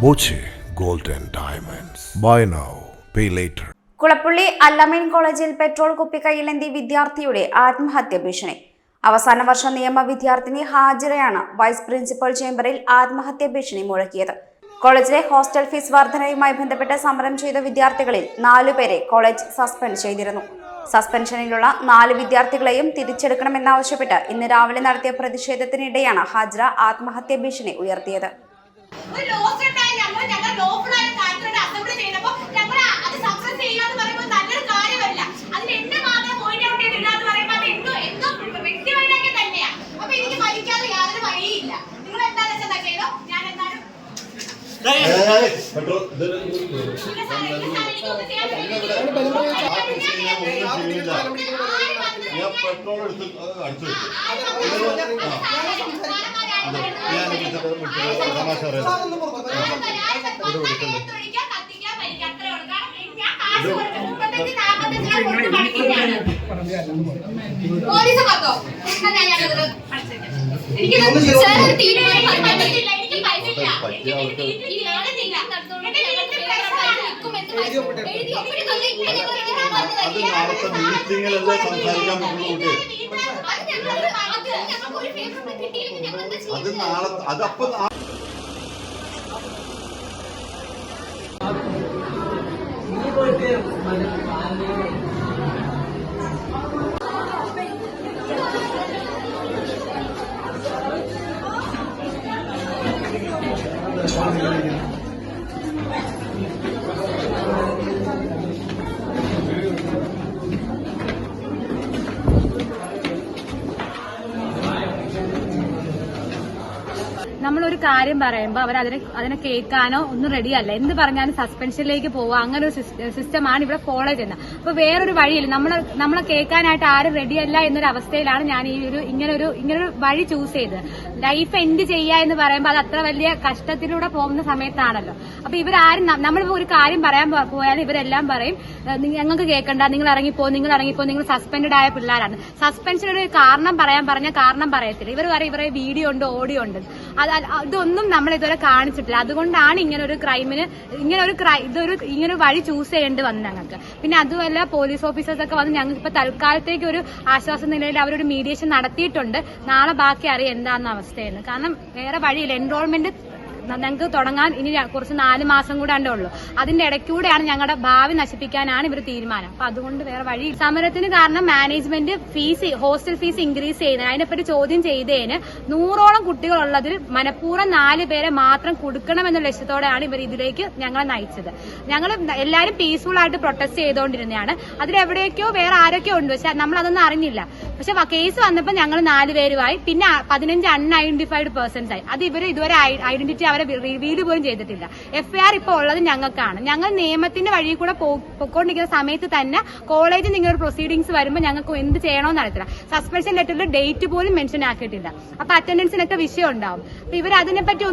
Boche gold and diamonds. Buy now, pay later. Kulappally Al Ameen കോളേജിൽ petrol കുപ്പി കയ്യിലേന്തി വിദ്യാർത്ഥിയുടെ ആത്മഹത്യ ഭീഷണി. അവസാന വർഷ നിയമ വിദ്യാർത്ഥിനി ഹാജിറയാണ് വൈസ് പ്രിൻസിപ്പൽ ചേംബറിൽ ആത്മഹത്യ ഭീഷണി മുഴക്കിയത്. കോളേജിലെ ഹോസ്റ്റൽ ഫീസ് വർധനയുമായി ബന്ധപ്പെട്ട് സമരം ചെയ്ത വിദ്യാർത്ഥികളിൽ 4 പേരെ കോളേജ് സസ്പെൻഡ് ചെയ്തിരുന്നു. സസ്പെൻഷനിലുള്ള 4 വിദ്യാർത്ഥികളെയും തിരിച്ചെടുക്കണമെന്നാവശ്യപ്പെട്ട് ഇന്ന് രാവിലെ നടത്തിയ പ്രതിഷേധത്തിനിടെയാണ് ഹാജിറ ആത്മഹത്യ ഭീഷണി ഉയർത്തിയത്. നമ്മളൊരു കാര്യം പറയുമ്പോൾ അവർ അതിനെ കേൾക്കാനോ ഒന്നും റെഡിയല്ല. എന്ത് പറഞ്ഞാലും സസ്പെൻഷനിലേക്ക് പോവുക, അങ്ങനെ ഒരു സിസ്റ്റമാണ് ഇവിടെ ഫോളോ ചെയ്യുന്നത്. അപ്പൊ വേറൊരു വഴിയില്ല, നമ്മളെ കേൾക്കാനായിട്ട് ആരും റെഡിയല്ല എന്നൊരു അവസ്ഥയിലാണ് ഞാൻ ഇങ്ങനൊരു വഴി ചൂസ് ചെയ്തത്. ലൈഫ് എൻഡ് ചെയ്യുക എന്ന് പറയുമ്പോൾ അത് അത്ര വലിയ കഷ്ടത്തിലൂടെ പോകുന്ന സമയത്താണല്ലോ. അപ്പൊ ഇവരാരും നമ്മളിപ്പോ ഒരു കാര്യം പറയാൻ പോയാലും ഇവരെല്ലാം പറയും ഞങ്ങൾക്ക് കേൾക്കണ്ട, നിങ്ങൾ ഇറങ്ങിപ്പോ, നിങ്ങൾ സസ്പെൻഡ് ആയ പിള്ളേരാണ്. സസ്പെൻഷനൊരു കാരണം പറഞ്ഞാൽ കാരണം പറയത്തില്ല. ഇവർ പറയും ഇവരെ വീഡിയോ ഉണ്ട്, ഓഡിയോ ഉണ്ട്. ഇതൊന്നും നമ്മൾ ഇതുവരെ കാണിച്ചിട്ടില്ല. അതുകൊണ്ടാണ് ഇങ്ങനൊരു ക്രൈമിന് ഇങ്ങനൊരു വഴി ചൂസ് ചെയ്യേണ്ടി വന്നത് ഞങ്ങൾക്ക്. പിന്നെ അതുമല്ല പോലീസ് ഓഫീസേഴ്സൊക്കെ വന്ന് ഞങ്ങൾക്ക് ഇപ്പൊ തൽക്കാലത്തേക്ക് ഒരു ആശ്വാസ നിലയിൽ അവരൊരു മീഡിയേഷൻ നടത്തിയിട്ടുണ്ട്. നാളെ ബാക്കി അറിയാം എന്താണെന്ന അവസ്ഥയെന്ന്. കാരണം വേറെ വഴിയില്ല. എൻറോൾമെന്റ് ഞങ്ങൾക്ക് തുടങ്ങാൻ ഇനി കുറച്ച് 4 മാസം കൂടെ ഉള്ളൂ. അതിന്റെ ഇടയ്ക്കൂടെയാണ് ഞങ്ങളുടെ ഭാവി നശിപ്പിക്കാനാണ് ഇവർ തീരുമാനം. അപ്പൊ അതുകൊണ്ട് വേറെ വഴി. സമരത്തിന് കാരണം മാനേജ്മെന്റ് ഹോസ്റ്റൽ ഫീസ് ഇൻക്രീസ് ചെയ്യുന്നത്, അതിനെപ്പറ്റി ചോദ്യം ചെയ്തതിന് 100ഓളം കുട്ടികളുള്ളതിൽ മനഃപൂർവ്വം 4 പേരെ മാത്രം കൊടുക്കണമെന്ന ലക്ഷ്യത്തോടെയാണ് ഇവർ ഇതിലേക്ക് ഞങ്ങളെ നയിച്ചത്. ഞങ്ങൾ എല്ലാവരും പീസ്ഫുൾ ആയിട്ട് പ്രൊട്ടസ്റ്റ് ചെയ്തുകൊണ്ടിരുന്നതാണ്. അതിലെവിടെയൊക്കെയോ വേറെ ആരൊക്കെയോ ഉണ്ട്, പക്ഷെ നമ്മൾ അതൊന്നും അറിഞ്ഞില്ല. പക്ഷെ കേസ് വന്നപ്പോൾ ഞങ്ങൾ 4 പേരുമായി, പിന്നെ 15 അൺഐഡന്റിഫൈഡ് പേഴ്സൺസ് ആയി. അത് ഇതുവരെ ഐഡന്റിറ്റി അവരെ റിവീൽ പോലും ചെയ്തിട്ടില്ല. FIR ഇപ്പോൾ ഉള്ളത് ഞങ്ങൾക്കാണ്. ഞങ്ങൾ നിയമത്തിന്റെ വഴി കൂടെ പൊയ്ക്കൊണ്ടിരിക്കുന്ന സമയത്ത് തന്നെ കോളേജിൽ നിങ്ങളൊരു പ്രൊസീഡിങ്സ് വരുമ്പോൾ ഞങ്ങൾക്ക് എന്ത് ചെയ്യണമെന്ന് അറിയത്തില്ല. സസ്പെൻഷൻ ലെറ്ററിൽ ഡേറ്റ് പോലും മെൻഷൻ ആക്കിയിട്ടില്ല. അപ്പൊ അറ്റൻഡൻസിനൊക്കെ വിഷയം ഉണ്ടാവും. അപ്പൊ ഇവരതിനെപ്പറ്റി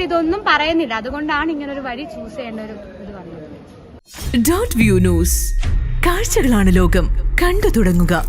ഇതൊന്നും പറയുന്നില്ല. അതുകൊണ്ടാണ് ഇങ്ങനൊരു വഴി ചൂസ് ചെയ്യേണ്ട ഒരു ഇത് പറഞ്ഞത്. .view ന്യൂസ്, കാഴ്ചകളാണ് ലോകം, കണ്ടു തുടങ്ങുക.